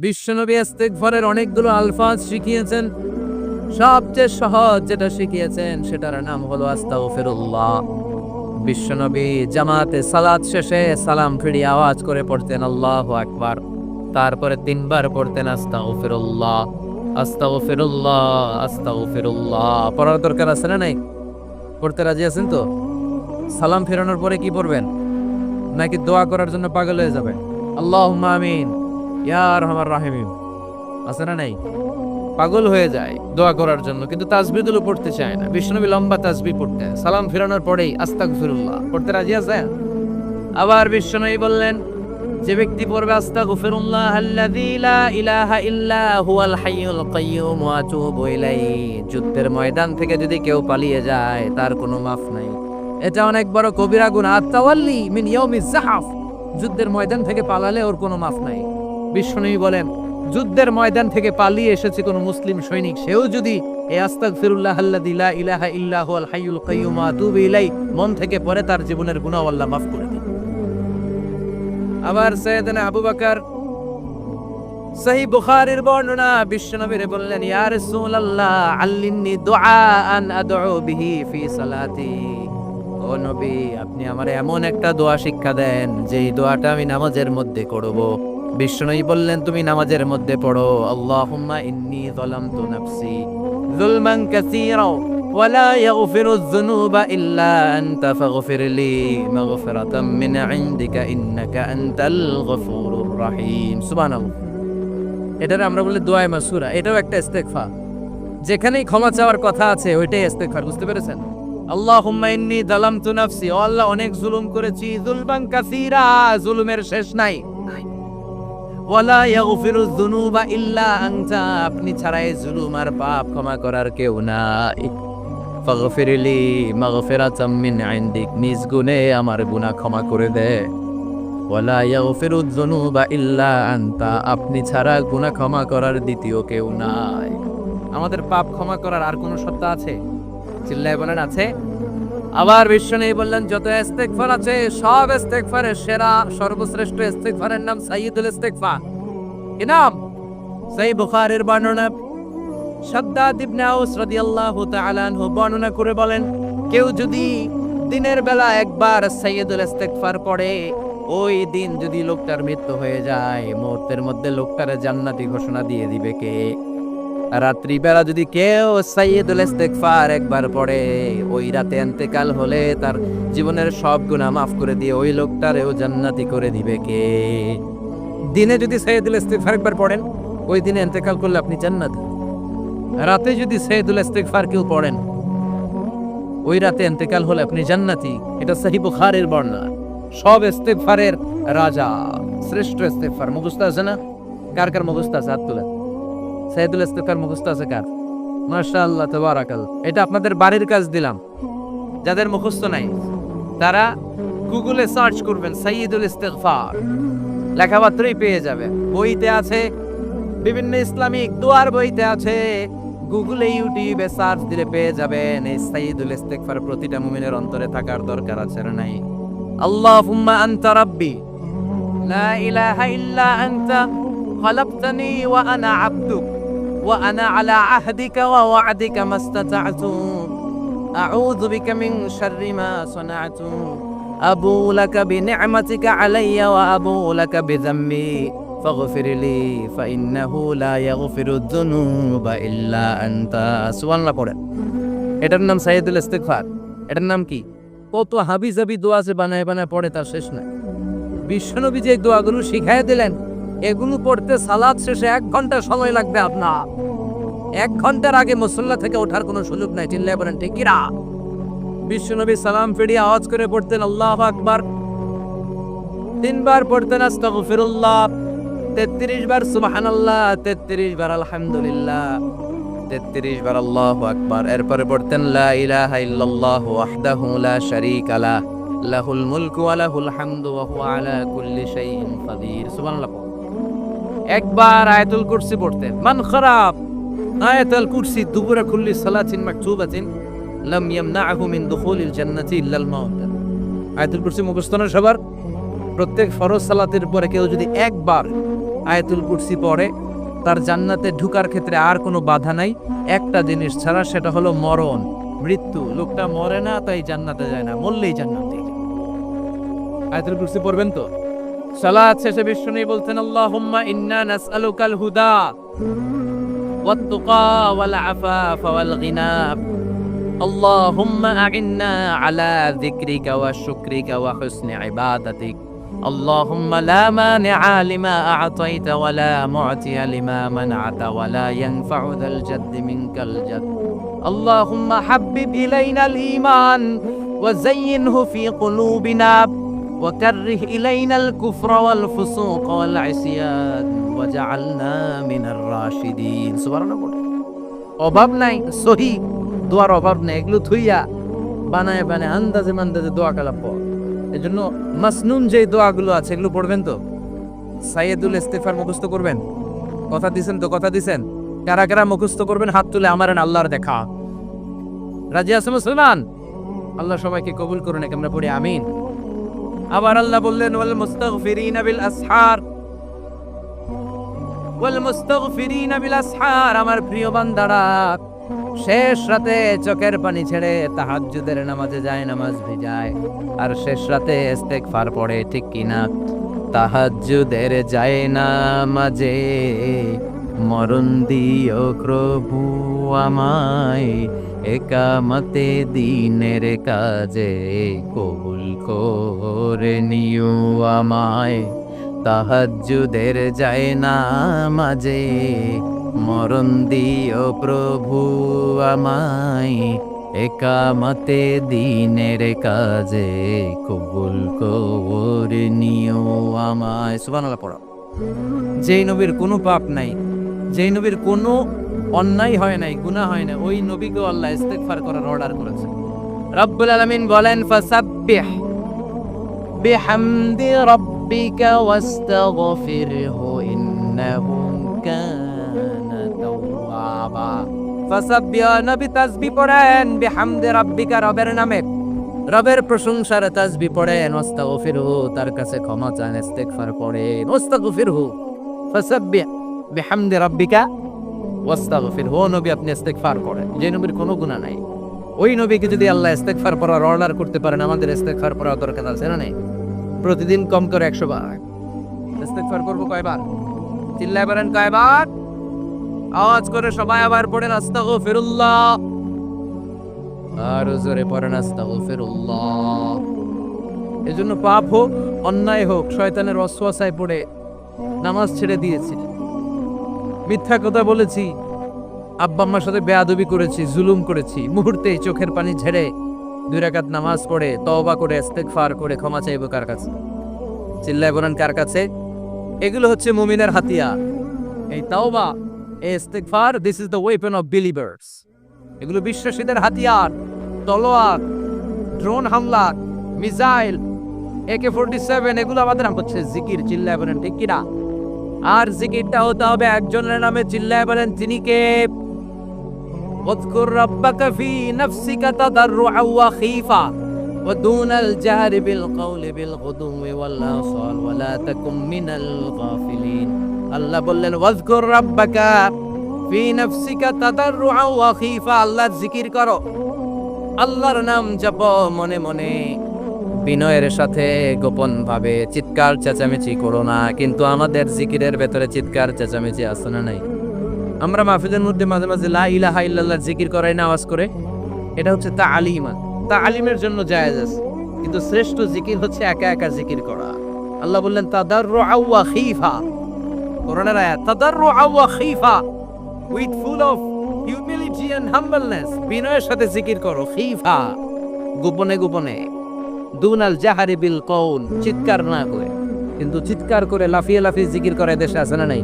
বিশ্বনবী ইস্তিগফারের অনেকগুলো আলফাজ শিখিয়েছেন। সবচেয়ে সহজ যেটা শিখিয়েছেন সেটার নাম হলো আস্তাগফিরুল্লাহ। বিশ্বনবী জামাতে সালাত শেষে সালাম ফিরিয়ে আওয়াজ করে পড়তেন আল্লাহু আকবার, তারপরে 3 বার পড়তেন আস্তাগফিরুল্লাহ, আস্তাগফিরুল্লাহ, আস্তাগফিরুল্লাহ। পড়ার দরকার আছে না নাই? পড়তে রাজি আছেন তো? সালাম ফেরানোর পরে কি পড়বেন? নাকি দোয়া করার জন্য পাগল হয়ে যাবেন? আল্লাহুম্মা আমিন ইয়া আরহামার রাহিমিন আছে না নাই? পাগল হয়ে যায় দোয়া করার জন্য, কিন্তু তাসবিহগুলো পড়তে চায় না। বিষ্ণুনবী লম্বা তাসবিহ পড়তেন, সালাম ফেরানোর পরেই আস্তাগফিরুল্লাহ পড়তে রাজি আছে। আবার বিষ্ণুনবী বললেন, যে ব্যক্তি পড়বে আস্তাগফিরুল্লাহ আল্লাযী লা ইলাহা ইল্লা হুয়াল হাইয়ুল কাইয়্যুম ওয়া আতুবু ইলাইহি, যুদ্ধের ময়দান থেকে যদি কেউ পালিয়ে যায় তার কোনো মাফ নাই। এটা অনেক বড় কবিরা গুনাহ। আত-তাওয়াল্লি মিন ইয়াউমিজ যাহাফ, যুদ্ধের ময়দান থেকে পালালে ওর কোনো মাফ নাই। বিষ্ণুনবী বলেন, যুদ্ধের ময়দান থেকে পালিয়ে এসেছে কোন মুসলিম সৈনিক, সেও যদি এই আস্তাগফিরুল্লাহ আল্লাযী লা ইলাহা ইল্লা হুয়াল হাইয়ুল কাইয়্যুম ওয়া আতুবু ইলাইহি মন থেকে পড়ে, তার জীবনের গুনাহ আল্লাহ মাফ করে দেন। আবার সাইয়েদনা আবু বকর, সহিহ বুখারীর বর্ণনা, বিশ্বনবী বললেন, ইয়া রাসূলুল্লাহ আল্লিমনি দুআআন আদউ বিহি ফি সালাতি, ও নবী আপনি আমারে এমন একটা দোয়া শিক্ষা দেন যেই দোয়াটা আমি নামাজের মধ্যে করব। বিশ্বনবী বললেন, তুমি নামাজের মধ্যে পড়ো, আল্লাহুম্মা ইন্নী যালামতু নাফসি যুলমান কাসীরা ওয়া লা ইয়াগফিরুয যুনুবা ইল্লা আনতা ফাগফিরলি মাগফিরাতাম মিন ইনদিকা ইন্নাকা আনতাল গফুরুর রহিম। সুবহানাল্লাহ। এটারে আমরা বলি দোয়ায়ে মাসুরা। এটাও একটা ইস্তিগফার, যেখানেই ক্ষমা চাওয়ার কথা আছে ওইটাই ইস্তিগফার। বুঝতে পেরেছেন? আল্লাহুম্মা ইন্নী যালামতু নাফসি, ও আল্লাহ অনেক জুলুম করেছি, যুলমান কাসীরা, জুলুমের শেষ নাই। ওয়ালা ইয়াগফিরুয যুনুবা ইল্লা আনতা, আপনি ছাড়া এই জুলুম আর পাপ ক্ষমা করার কেউ নাই। ফাগফিরলি মাগফিরাতাম মিন ইনদিক, নিজ গুণে আমার গুনাহ ক্ষমা করে দে। ওয়ালা ইয়াগফিরুয যুনুবা ইল্লা আনতা, আপনি ছাড়া গুনাহ ক্ষমা করার দ্বিতীয় কেউ নাই। আমাদের পাপ ক্ষমা করার আর কোন সত্তা আছে? চিল্লায় বলেন, আছে? আবার বিশ্বনবী বললেন, যত ইস্তিগফার আছে সব ইস্তিগফারের সেরা সর্বশ্রেষ্ঠ ইস্তিগফারের নাম সাইয়্যিদুল ইস্তিগফার। কি নাম? সহিহ বুখারীর বর্ণনা, শাদ্দাদ ইবনে আউস রাদিয়াল্লাহু তাআলা আনহু বর্ণনা করে বলেন, কেউ যদি দিনের বেলা একবার সাইয়্যিদুল ইস্তিগফার পড়ে, ওই দিন যদি লোকটার মৃত্যু হয়ে যায়, মুহূর্তের মধ্যে লোকটার জান্নাতি ঘোষণা দিয়ে দিবে কে? রাত্রি বেলা যদি কেউ সাইয়্যিদুল ইস্তিগফার একবার পড়ে, ওই রাতে ইন্তেকাল হলে তার জীবনের সব গুনাহ মাফ করে দিয়ে ওই লোকটারেও জান্নাতি করে দিবে কে? দিনে যদি সাইয়্যিদুল ইস্তিগফার একবার পড়েন, ওই দিনে ইন্তেকাল করলে আপনি জান্নাতি। রাতে যদি সাইয়্যিদুল ইস্তিগফার কেউ পড়েন, ওই রাতে ইন্তেকাল হলে আপনি জান্নাতি। এটা সহিহ বুখারীর বর্ণনা। সব ইস্তিগফারের রাজা, শ্রেষ্ঠ ইস্তিগফার। মুখস্থ আছে না? কার কার মুখস্থ আছে? হাত তুলেন। সাইয়্যিদুল ইস্তিগফার মুখস্থ আছে কার? মাশাআল্লাহ, তাবারাকাল্লাহ। এটা আপনাদের বাড়ির কাজ দিলাম। যাদের মুখস্থ নাই তারা গুগলে সার্চ করবেন সাইয়্যিদুল ইস্তিগফার, লেখাপত্রই পেয়ে যাবে। বইতে আছে, বিভিন্ন ইসলামিক দোয়ার বইতে আছে, গুগলে ইউটিউবে সার্চ দিলে পেয়ে যাবেন। এই সাইয়্যিদুল ইস্তিগফার প্রতিটা মুমিনের অন্তরে থাকার দরকার আছে না নাই? আল্লাহুম্মা আনতা রাব্বি লা ইলাহা ইল্লা আনতা খালাকতানি ওয়া আনা আবদুক ওয়া আনা আলা আহদিকা ওয়া ওয়া'দিকা মাস্তাতা'তু আউযু বিকা মিন শাররি মা সানা'তু আবু লাকা বিনি'মাতিকা আলাইয়া ওয়া আবু লাকা বিযাম্মি ফাগফিরলি ফাইন্নাহু লা ইয়াগফিরুয যুনুবা ইল্লা আনতা। সুবহানাল্লাহ পড়েন। এটার নাম সাইয়্যিদুল ইস্তিগফার। এটার নাম কি? কত হাবিজাবি দোয়া আছে বানায় বানায় পড়ে, তার শেষ নাই। বিশ্বনবী যে দোয়াগুলো শিখায় দিলেন, এগুলো পড়তে সালাত শেষে 1 ঘন্টা সময় লাগবে আপনার। 1 ঘন্টার আগে মুসল্লা থেকে ওঠার কোনো সুযোগ নাই। চিল্লায় বলেন ঠিক কিনা? বিশ্বনবী সালাম ফিরিয়ে আওয়াজ করে পড়তেন আল্লাহু আকবার, 3 বার পড়তেন আস্তাগফিরুল্লাহ, 33 বার সুবহানাল্লাহ, 33 বার আলহামদুলিল্লাহ, 33 বার আল্লাহু আকবার। এরপরে পড়তেন লা ইলাহা ইল্লাল্লাহু ওয়াহদাহু লা শারীকা লাহ লাহুল মুলকু ওয়া লাহুল হামদু ওয়া হুয়া আলা কুল্লি শাইইন কাদির। সুবহানাল্লাহ। একবার আয়াতুল কুরসি পড়তেন। মান খারাপ আয়াতুল কুরসি দুবুরা কুল্লি সালাতিন মাকতুবাতিন লাম ইয়ামনাহু মিন দুখুলিল জান্নাতি ইল্লাল মাউত। আয়াতুল কুরসি মুখস্থ না সবার? প্রত্যেক ফরজ সালাতের পরে কেউ যদি একবার আয়াতুল কুরসি পড়ে, তার জান্নাতে ঢুকার ক্ষেত্রে আর কোনো বাধা নাই একটা জিনিস ছাড়া, সেটা হলো মরণ, মৃত্যু। লোকটা মরে না তাই জান্নাতে যায় না, মরলেই জান্নাতে। আয়াতুল কুরসি পড়বেন তো। সালাত শেষে বিষ্ণু বলতেন আল্লাহুম্মা ইন্না নাসআলুকাল হুদা ওয়াত তুকা ওয়াল আফাফা ওয়াল গিনা আল্লাহুম্মা আ'ইন্না আলা যিকরিকা ওয়া শুকরিকা ওয়া হুসনি ইবাদাতিক আল্লাহুম্মা লা মানিআ লিমা আ'তাইতা ওয়া লা মু'তিয়া লিমা মানআতা ওয়া লা ইয়ানফা'ু যাল জাদ্দি মিনকাল জাদ আল্লাহুম্মা হাব্বিব ইলাইনাল ঈমান ওয়া যায়্যিনহু ফি কুলুবিনা وكره إلينا الكفر والفسوق والعصيان وجعلنا من الراشدين سبحان الله অভাব নাই সহি দোয়ার অভাব নাই, এগুলো থুইয়া বানায় বানায় আন্দাজে মান্দাজে দোয়া কালাম পড়। এজন্য মাসনুন যে দোয়াগুলো আছে এগুলো পড়বেন তো। সাইয়েদুল ইস্তিগফার মুখস্থ করবেন, কথা দিছেন তো, কথা দিছেন। কারা কারা মুখস্থ করবেন হাত তুলে আমারেন, আল্লাহর দেখা। রাজি আছেন মুসলমান? আল্লাহ সবাইকে কবুল করুন, আমরা পড়ি আমিন। আবার আল্লাহ বললেন ওয়াল মুস্তাগফিরিনা বিল আসহার, ওয়াল মুস্তাগফিরিনা বিল আসহার। আমার প্রিয় বান্দারা শেষ রাতে চোখের পানি ছেড়ে তাহাজ্জুদের নামাজে যায়, নামাজ ভিজায়, আর শেষ রাতে ইস্তেগফার পড়ে, ঠিক কিনা? তাহাজ্জুদের যায় নামাজে মরণ দিও প্রভু আমায়, একামতে দিনের কাজে কবুল করে নিও আমায়। তাহাজ্জুদের যায় নামাজে মরণ দিও প্রভু আমায়, একামতে দিনের কাজে কবুল করে নিও আমায়। সুবহানাল্লাহ পড়ো। যেই নবীর কোনো পাপ নাই, যেই নবীর কোনো অন্যায় হয় নাই, গুনাহ হয় না, ওই নবীকে আল্লাহ ইস্তিগফার করার অর্ডার করেছে। রব্বুল আলামিন বলেন ফাসাব্বিহ বিহামদি রাব্বিকা ওয়াস্তাগফিরহু ইন্নাহু কানা তাওয়াবা। ফাসাব্বিহ, নবী তাসবিহ পড়েন, বিহামদি রাব্বিকা, রবের নামে, রবের প্রশংসার তাসবিহ পড়েন, ওয়াস্তাগফিরহু, তার কাছে ক্ষমা চান, ইস্তিগফার পড়েন। ওয়াস্তাগফিরহু, ফাসাব্বিহ বিহামদি রাব্বিকা ওয়াস্তাগফিরহু। নবী আপনি ইস্তিগফার করেন, যে নবীর কোনো গুনাহ নাই। ওই নবীকে যদি আল্লাহ ইস্তিগফার করার অর্ডার করতে পারেন, আমাদের ইস্তিগফার করার দরকার আছে না? নেই? প্রতিদিন কম করে 100 বার ইস্তিগফার করব। কয়বার? চিল্লায় বলেন কয়বার? আওয়াজ করে সবাই আবার পড়েন আস্তাগফিরুল্লাহ, আর জোরে পড়েন আস্তাগফিরুল্লাহ। এজন্য পাপ হোক, অন্যায় হোক, শয়তানের ওয়াসওয়াসায় পড়ে নামাজ ছেড়ে দিয়েছি, মিথ্যা কথা বলেছি, আব্বা আম্মার সাথে বেয়াদবি করেছি, জুলুম করেছি, মুহূর্তেই চোখের পানি ঝেড়ে 2 রাকাত নামাজ পড়ে তওবা করে ইস্তিগফার করে ক্ষমা চাইবো কার কাছে? চিল্লায় বলেন কার কাছে? এগুলো হচ্ছে মুমিনের হাতিয়ার। এই তওবা, এই ইস্তিগফার, this is the weapon of believers. এগুলো বিশ্বাসীদের হাতিয়ার। তলোয়ার, ড্রোন হামলা, মিসাইল, AK-47, এগুলো আমাদের হচ্ছে জিকির। চিল্লায় বলেন ঠিক কিনা? আর জিকিরটা হতে হবে একজনের নামে। চিল্লায় বলেন তিনি কে? ওয়াযকুর রাব্বাকা ফি নাফসিকা তাদাররুআন ওয়া খীফা ওয়া দুনাল জাহরি বিল কওলি বিল গুদুওয়ি ওয়াল আসাল ওয়া লা তাকুম মিনাল গাফিলিন। আল্লাহ বললেন ওয়াযকুর রাব্বাকা ফি নাফসিকা তাদাররুআন ওয়া খীফা, আল্লাহর জিকির করো, আল্লাহর নাম জপো মনে মনে, বিনয়ের সাথে, গোপন ভাবে, চিৎকার চেঁচামেচি করো না। কিন্তু আমাদের জিকিরের ভেতরে চিৎকার চেঁচামেচি আছে না নাই? আমরা মাহফিলের মধ্যে মাঝে মাঝে লা ইলাহা ইল্লাল্লাহ জিকির করাই না আওয়াজ করে, এটা হচ্ছে তালিমা, তালিমের জন্য জায়েজ আছে। কিন্তু শ্রেষ্ঠ জিকির হচ্ছে একা একা জিকির করা। আল্লাহ বললেন তাদাররুআন ওয়া খীফা, কোরআনের আয়াত, তাদাররুআন ওয়া খীফা, with full of humility and humbleness, বিনয়ের সাথে জিকির করো। খীফা, গোপনে গোপনে, দুনাল জাহারি বিল কওল, চিৎকার না করে। কিন্তু চিৎকার করে লাফিয়ে লাফিয়ে জিকির করে দেশে আছে না নাই?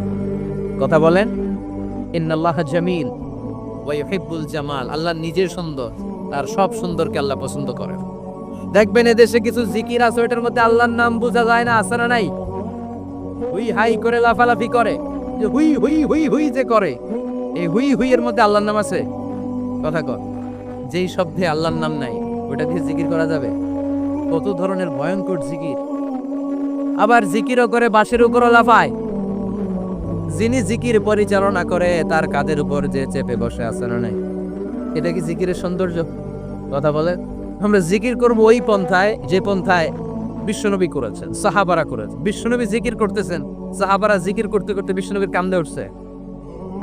কথা বলেন। ইন্নাল্লাহা জামিল ওয়া ইউহিব্বুল জামাল, আল্লাহ নিজে সুন্দর, আর সব সুন্দরকে আল্লাহ পছন্দ করে। দেখবেন এদেশে কিছু জিকির আছে ওটার মধ্যে আল্লাহর নাম বোঝা যায় না, আছে না নাই? হুই হাই করে লাফালাফি করে, যে হুই হুই হুই হুই যে করে, এই হুই হুই এর মধ্যে আল্লাহর নাম আছে? কথা কর। যেই শব্দে আল্লাহর নাম নাই ওটা দিয়ে জিকির করা যাবে? কত ধরনের ভয়ঙ্কর জিকির। আবার জিকিরও করে বাঁশের উপরও লাফায়, যিনি জিকির পরিচালনা করে তার কাঁধের উপর যে চেপে বসে আছে না নাই, এটা কি জিকিরের সৌন্দর্য? কথা বলে আমরা জিকির করব ওই পন্থায় যে পন্থায় বিশ্বনবী করেছেন, সাহাবারা করেছেন। বিশ্বনবী জিকির করতেছেন, সাহাবারা জিকির করতে করতে বিশ্বনবীর কান্দে উঠছে,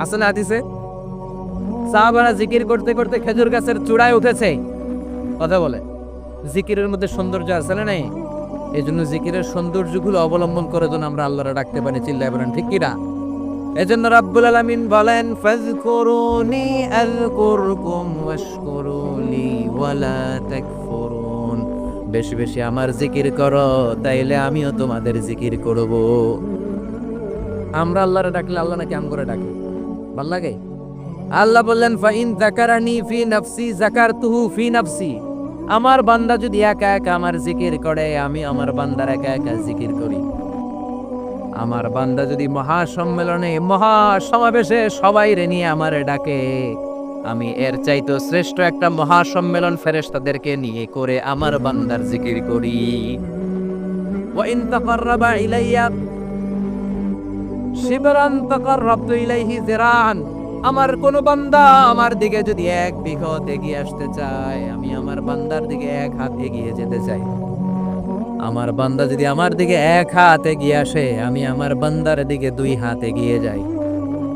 আছে না হাদিসে? সাহাবারা জিকির করতে করতে খেজুর গাছের চূড়ায় উঠেছে। কথা বলে জিকিরের মধ্যে সৌন্দর্য আছে না নাই? এই জন্য জিকিরের সৌন্দর্যগুলো অবলম্বন করে যেন আমরা আল্লাহরে ডাকতে পারি, চিল্লায় বলেন ঠিক কিনা? এজন্য রাব্বুল আলামিন বলেন ফাযকুরুনি আযকুরকুম ওয়াশকুরুলি ওয়ালা তাকফুরুন। বেশি বেশি আমার জিকির করো, তাইলে আমিও তোমাদের জিকির করব। আমরা আল্লাহরে ডাকলে আল্লাহ নাকি আম করে ডাকে, ভাল লাগে? আল্লাহ বললেন ফাইন যাকারানি ফি নাফসি যাকারতুহু ফি নাফসি। আমার বান্দা যদি একা একা আমার জিকির করে, আমি আমার বান্দার একা একা জিকির করি। আমার বান্দা যদি মহাসম্মেলনে মহাসমাবেশে সবাই রে নিয়ে আমারে ডাকে, আমি এর চাইতো শ্রেষ্ঠ একটা মহাসম্মেলন ফেরেশতাদেরকে নিয়ে করে আমার বান্দার জিকির করি। ওয়া ইন তাকাররাবা ইলাইয়া শিবরান তাকাররাবতু ইলাইহি যিরাআন। আমার কোন বান্দা আমার দিকে যদি এক বিঘত এগিয়ে আসতে চায়, আমি আমার বান্দার দিকে এক হাত এগিয়ে যেতে চাই। আমার বান্দা যদি আমার দিকে এক হাত এগিয়ে আসে, আমি আমার বান্দার দিকে দুই হাত এগিয়ে যাই।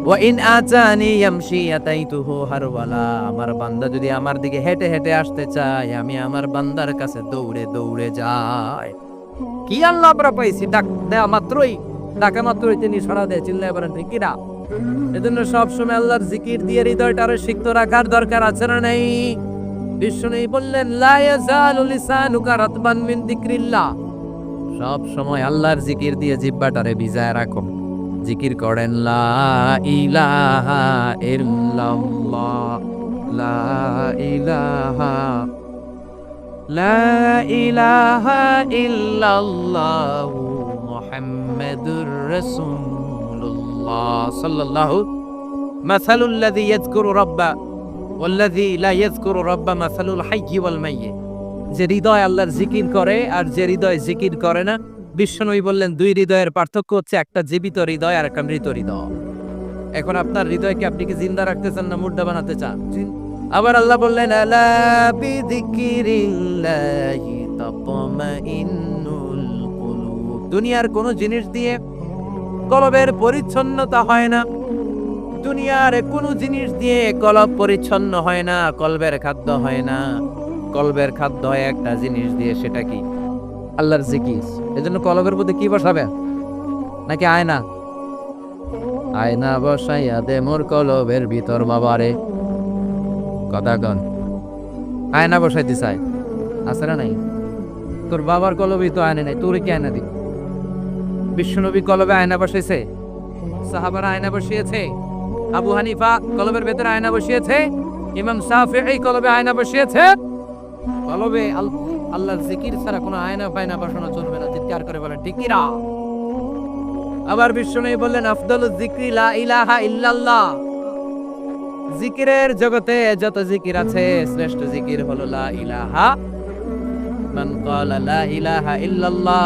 ওয়া ইন আতানি ইয়ামশি আতাইতুহু হারওয়ালা। আমার বান্দা যদি আমার দিকে হেঁটে হেঁটে আসতে চায়, আমি আমার বান্দার কাছে দৌড়ে দৌড়ে যাই। কি আল্লাহ আমরা পাইছি, ডাক দেয়া মাত্রই, ডাকা মাত্রই তিনি সাড়া দেয়, চিল্লায় বলেন ঠিক কিনা? এজন্য সবসময় আল্লাহর জিকির দিয়ে হৃদয়টারে সিক্ত রাখার দরকার আছে না নাই? বিষ্ণু বললেন লা ইয়াজালু লিসানুকা রাতবান মিন যিকরিল্লাহ। সব সময় আল্লাহর জিকির দিয়ে জিহ্বাটারে ভিজায় রাখো। জিকির করেন লা ইলাহা ইল্লাল্লাহ, লা ইলাহা, লা ইলাহা ইল্লাল্লাহ মুহাম্মাদুর রাসূলুল্লাহ সাল্লাল্লাহু। মাসালুল লাযী ইয়াযকুরু রাব্বা ওয়াল্লাযী লা ইয়াযকুরু রাব্বা মাসালুল হাইয়্যি ওয়াল মাইয়্যিত। যে হৃদয় আল্লাহর জিকির করে আর যে হৃদয় জিকির করে না, বিশ্বনবী বললেন দুই হৃদয়ের পার্থক্য হচ্ছে একটা জীবিত হৃদয় আর একটা মৃত হৃদয়। এখন আপনার হৃদয়কে আপনি কি জিন্দা রাখতে চান না মুর্দা বানাতে চান? আবার আল্লাহ বললেন আলা বিযিকরিল্লাহি তাতমাইন্নুল কুলুব। দুনিয়ার কোন জিনিস দিয়ে কলবের পরিচ্ছন্নতা হয় না। দুনিয়ার কোন জিনিস দিয়ে কলব পরিচ্ছন্ন হয় না, কলবের খাদ্য হয় না। কলবের খাদ্য হয় একটা জিনিস দিয়ে, সেটা কি? আল্লাহর জিকির। এজন্য কলবের মধ্যে কি বসাবে? নাকি আয়না? আয়না বসাইয়া দে মোর কলবের ভিতর বাবারে। কথা কন, আয়না বসাইতে চাই, আছে না নাই? তোর বাবার কলবেই তো আয়না নাই, তোর কি আয়না দিবি? বিশ্বনবী কলবে আয়না বসাইছে, সাহাবারা আয়না বসিয়েছে, আবু হানিফা কলবের ভেতরে আয়না বসিয়েছে, ইমাম শাফিঈ কলবে আয়না বসিয়েছে। কলবে আল্লাহর জিকির ছাড়া কোনো আয়না ফায়না বসানো চলবে না। চিৎকার করে বলেন ঠিক কিনা? আবার বিশ্বনবী বললেন আফদালুজ যিকরি লা ইলাহা ইল্লাল্লাহ। জিকিরের জগতে যত জিকির আছে, শ্রেষ্ঠ জিকির হলো লা ইলাহা। মান ক্বালা লা ইলাহা ইল্লাল্লাহ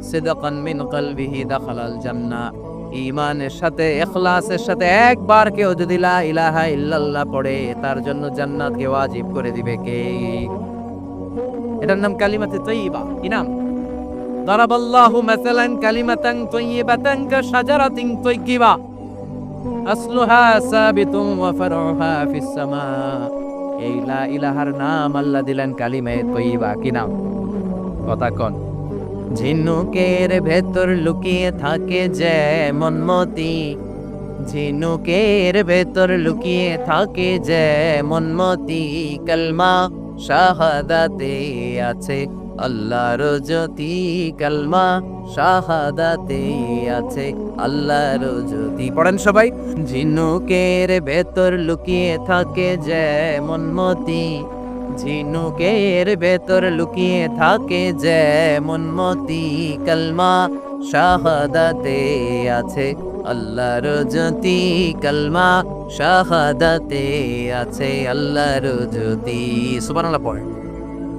সিদকান মিন কলবিহি দাখালাল জান্নাহ। ঈমানের সাথে ইখলাসের সাথে একবার কেউ যদি লা ইলাহা ইল্লাল্লাহ পড়ে, তার জন্য জান্নাতকে ওয়াজিব করে দিবে কে? এটার নাম কালিমাতে তাইয়্যিবা। কি নাম? দারাবাল্লাহু মাসালান কালিমাতান তাইয়্যিবাতান কাশাজারাতিন তাইয়্যিবা আসলুহা সাবিতুন ওয়া ফারউহা ফিস সামা। এই লা ইলাহার নাম আল্লাহ দিলেন কালিমায়ে তাইয়্যিবা। কি নাম? কথা কোন? ঝিনুকের ভেতর লুকিয়ে থাকে যেমন মতি, ঝিনুকের ভেতর লুকিয়ে থাকে যেমন মতি, কালমা শাহাদাতে আছে আল্লাহর জ্যোতি, কালমা শাহাদাতে আছে আল্লাহর জ্যোতি। পড়েন সবাই। ঝিনুকের ভেতর লুকিয়ে থাকে যেমন মতি, ঝিনুকের ভেতর লুকিয়ে থাকে যেমন মতি, কালমা শাহাদাতে আছে আল্লাহর জ্যোতি, কালমা শাহাদাতে আছে আল্লাহর জ্যোতি। সুবহানাল্লাহ পড়ে।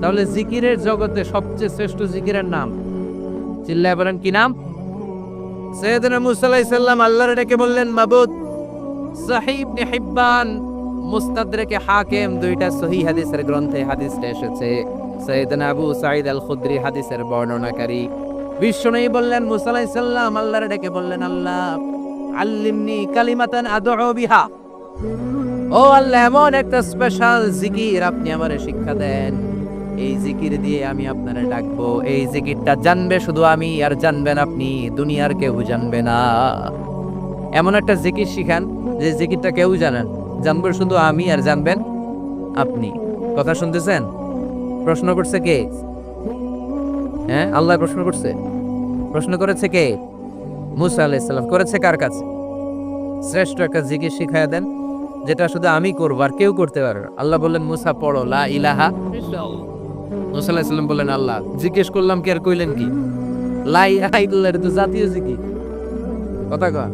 তাহলে জিকিরের জগতে সবচেয়ে শ্রেষ্ঠ জিকিরের নাম, চিল্লায় বলেন কি নাম? সাইয়েদনা মুসা আলাইহিস সালাম আল্লাহর ডেকে বললেন, মাবুদ। সহিহ ইবনে হিব্বান, মুস্তাদরাকে হাকিম, দুইটা সহিহ হাদিসের গ্রন্থে হাদিসটা এসেছে। সাইয়েদনা আবু সাঈদ আল খুদরি হাদিসের বর্ণনাকারী। বিশ্বনবী বললেন, মুসা আলাইহিস সালাম আল্লাহর ডেকে বললেন, আল্লাহ আল্লিমনি কালিমাতান আদউ বিহা। ও আল্লাহ, এমন একটা স্পেশাল জিকির আপনি আমারে শিক্ষা দেন, এই জিকির দিয়ে আমি আপনারে ডাকবো। এই জিকিরটা জানবে শুধু আমি, আর জানবেন আপনি, দুনিয়ার কেউ জানবে না। এমন একটা জিকির শিখান যে জিকিরটা কেউ জানেন, জানবে শুধু আমি, আর জানবেন আপনি। কথা শুনতেছেন? প্রশ্ন করছে কে? হ্যাঁ, আল্লাহ প্রশ্ন করছে। প্রশ্ন করেছে কে? মুসা আলাইহিস সালাম। করেছে কার কাছে? শ্রেষ্ঠ একটা জিকির শিখায়া দেন যেটা শুধু আমি করবো, আর কেউ করতে পারবে না। আল্লাহ বললেন, মুসা পড়ো লা ইলাহা। মুসা আলাইহিস সালাম বললেন, আল্লাহ জিজ্ঞেস করলাম কি আর কইলেন কি? লা ইলাহা ইল্লাল্লাহ, এটা তো জাতীয় জিকির। কথা কয়,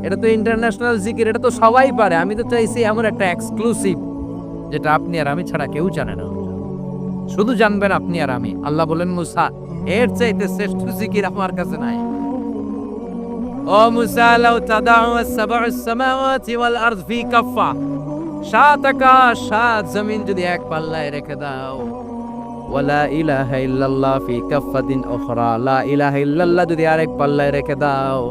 এটা তো ইন্টারন্যাশনাল জিকির, এটা তো সবাই পারে। আমি তো চাইছি এমন একটা এক্সক্লুসিভ যেটা আপনি আর আমি ছাড়া কেউ জানে না, শুধু জানবেন আপনি আর আমি। আল্লাহ বলেন, মুসা এর চাইতে শ্রেষ্ঠ জিকির আমার কাছে নাই। ও মুসা, লাউ তাদাউ আস-সাবউস সামাওয়াতি ওয়াল আরদ ফি কাফফা, সাত আকাশ সাত জমিন যদি এক পাল্লায় রেখে দাও, ওয়ালা ইলাহা ইল্লাল্লাহ ফি কাফফাতিন উখরা, লা ইলাহা ইল্লাল্লাহ যদি আরেক পাল্লায় রেখে দাও,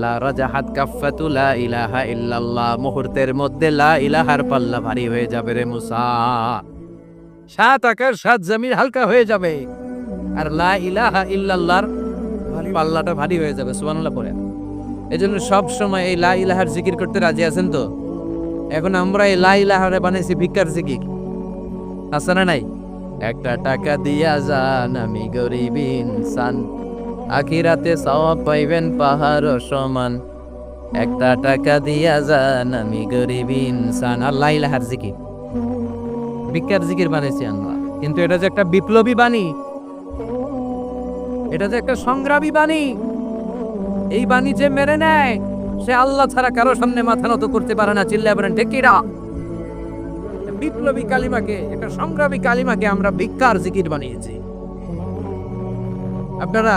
লা রাজাহাত কাফফাতু লা ইলাহা ইল্লাল্লাহ, মুহূর্তের মধ্যে লা ইলাহার পাল্লা ভারী হয়ে যাবে রে মুসা। সাত আকাশ সাত জমিন হালকা হয়ে যাবে, আর লা ইলাহা ইল্লাল্লাহর পাল্লাটা ভারী হয়ে যাবে। সুবহানাল্লাহ পড়ে। এজন্য সব সময় এই লা ইলাহার জিকির করতে রাজি আছেন তো? এখন আমরা এই লা ইলাহারে বানাইছি ভিক্ষার জিকির, আছে না নাই? একটা টাকা দিয়া যান, আমি গরিব ইনসান, আখিরাতে সওয়াব পাইবেন পাহাড় সমান। একটা টাকা দিয়া যান, আমি গরিব ইনসান। আর লা ইলাহার জিকির ভিক্ষার জিকির বানাইছি আমরা। কিন্তু এটা যে একটা বিপ্লবী বাণী, এটা যে একটা সংগ্রামী বাণী, এই বাণী যে মেনে নেয় সে আল্লাহ ছাড়া কারো সামনে মাথা নত করতে পারে না। চিল্লায় বলেন ঠিক কিনা? বিপ্লবী কালিমাকে, একটা সংগ্রামী কালিমাকে আমরা ভিক্ষার জিকির বানিয়েছি। আপনারা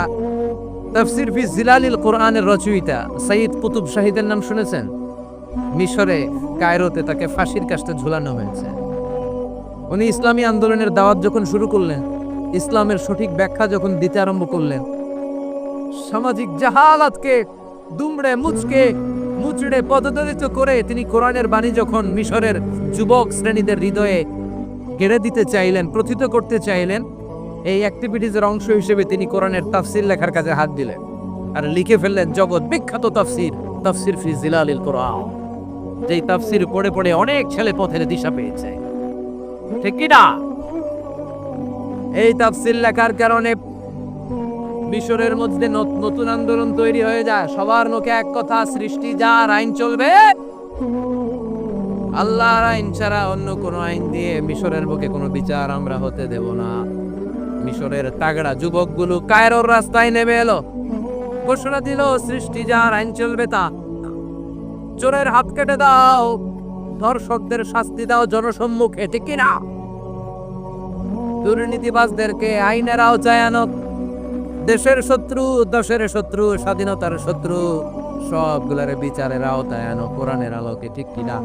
তাফসীর ফি জিলালিল কোরআনের রচয়িতা সাইয়্যিদ কুতুব শাহীদের নাম শুনেছেন? মিশরে কায়রোতে তাকে ফাঁসির কাস্টে ঝুলানো হয়েছে। উনি ইসলামী আন্দোলনের দাওয়াত যখন শুরু করলেন, ইসলামের সঠিক ব্যাখ্যা যখন দিতে আরম্ভ করলেন, সামাজিক জাহালাতকে দুমড়ে মুচড়ে পদদলিত করে তিনি কোরআনের বাণী যখন মিশরের যুবক শ্রেণীদের হৃদয়ে গেড়ে দিতে চাইলেন, প্রথিত করতে চাইলেন, এই অ্যাক্টিভিটিজের অংশ হিসেবে তিনি কোরআনের তাফসীর লেখার কাজে হাত দিলেন আর লিখে ফেললেন জগৎ বিখ্যাত তাফসীর, তাফসীর ফি জিলালিল কোরআন। যেই তাফসীর পড়ে পড়ে অনেক ছেলে পথের দিশা পেয়েছে, ঠিক কি না? এই তাফসীর লেখার কারণে মিশরের মধ্যে নতুন আন্দোলন তৈরি হয়ে যায়। সবার মুখে এক কথা, সৃষ্টি যার, আইন চলবে আল্লাহর আইন ছাড়া অন্য কোনো আইন দিয়ে মিশরের বুকে কোনো বিচার আমরা হতে দেব না। মিশরের তাগড়া যুবকগুলো কায়রোর রাস্তায় নেমে এলো, ঘোষণা দিল সৃষ্টি যার, আইন চলবে তা। চোরের হাত কেটে দাও, ধর্ষকদের শাস্তি দাও জনসম্মুখে, ঠিক কিনা? দুর্নীতিবাজদেরকে আইনের আওতায় আনো। দেশের শত্রু, দেশের শত্রু, স্বাধীনতার শত্রু, সবগুলার বিচারের আওতায় আনো কোরআনের আলোকে, ঠিক কিনা?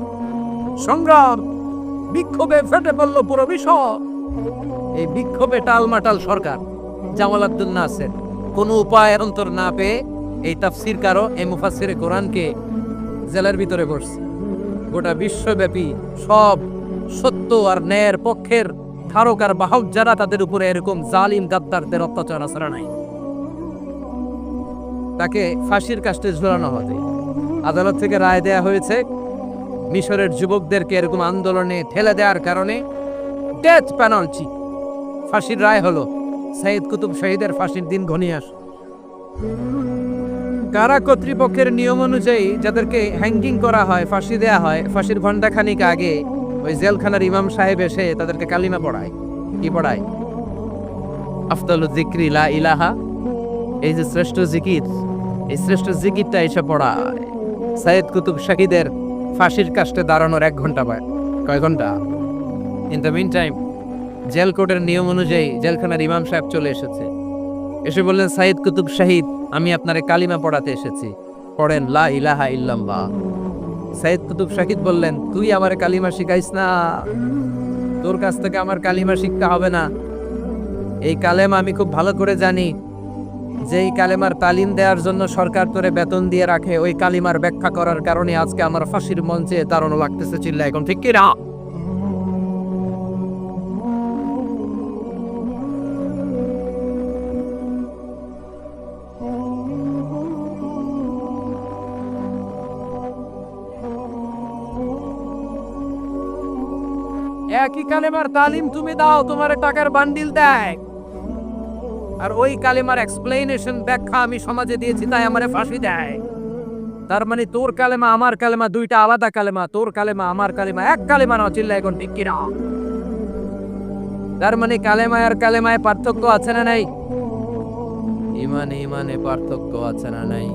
সংগ্রাম, বিক্ষোভে ফেটে পড়ল পুরো বিষয়। এই বিক্ষোভে টালমাটাল সরকার, জামাল আব্দুল নাসের কোনো উপায় অন্তর না পেয়ে এই তাফসীরকারও, এই মুফাসসিরে কোরআনকে জেলের ভিতরে বসছে। গোটা বিশ্বব্যাপী সব সত্য আর ন্যায়ের পক্ষের ধারক আর বাহক যারা, তাদের উপরে এরকম জালিম গাদ্দারদের অত্যাচার আছড়া নাই। তাকে ফাঁসির কাস্টে ঝুলানো হবে। আদালত থেকে রায় দেয়া হয়েছে, মিশরের যুবকদেরকে এরকম আন্দোলনে ঠেলে দেওয়ার কারণে ডেথ পেনাল্টি, ফাঁসির রায় হলো। সাইয়্যিদ কুতুব শাহীদের ফাঁসির দিন ঘনিয়ে আসে। কারা কর্তৃপক্ষের নিয়ম অনুযায়ী যাদেরকে হ্যাঙ্গিং করা হয়, ফাঁসি দেয়া হয়, ফাঁসির ঘণ্টাখানিক আগে ওই জেলখানার ইমাম সাহেব এসে তাদেরকে কালিমা পড়ায়। কি পড়ায়? আফদালুয যিকরি লা ইলাহা, এই যে শ্রেষ্ঠ জিকির, এই শ্রেষ্ঠ জিকিরটা এসে পড়ায়। সাইয়্যিদ কুতুব শাহীদের ফাঁসির কাস্টে দাঁড়ানোর 1 ঘন্টা পায়। কয় ঘন্টা? In the meantime jail কোর্টের নিয়ম অনুযায়ী জেলখানার ইমাম সাহেব চলে এসেছে। এসে বললেন, সাইদ কুতুব শাহিদ, আমি আপনারে কালিমা পড়াতে এসেছি, পড়েন লা ইলাহা ইল্লাল্লাহ। সাইদ কুতুব শাহিদ বললেন, তুই আমার কালিমা শিখাইস না, তোর কাছ থেকে আমার কালিমা শিখতে হবে না। এই কালেমা আমি খুব ভালো করে জানি, যে এই কালেমার তালিম দেওয়ার জন্য সরকার তোরে বেতন দিয়ে রাখে, ওই কালিমার ব্যাখ্যা করার কারণে আজকে আমার ফাঁসির মঞ্চে দাঁড়ানো লাগতেছে। চিল্লা এখন ঠিক কি না? একই কালেমার তালিম তুমি দাও, তোমার টাকার বান্ডিল দেয়, আর ওই কালেমার এক্সপ্লেনেশন ব্যাখ্যা আমি সমাজে দিয়েছি, তাই আমারে ফাঁসি দেয়। তার মানে তোর কালেমা আমার কালেমা দুইটা আলাদা কালেমা, তোর কালেমা আমার কালেমা এক কালেমা না। চিল্লা এখন ঠিক কি না? তার মানে কালেমায় আর কালেমায় পার্থক্য আছে না নাই? ইমানে ইমানে পার্থক্য আছে না নাই?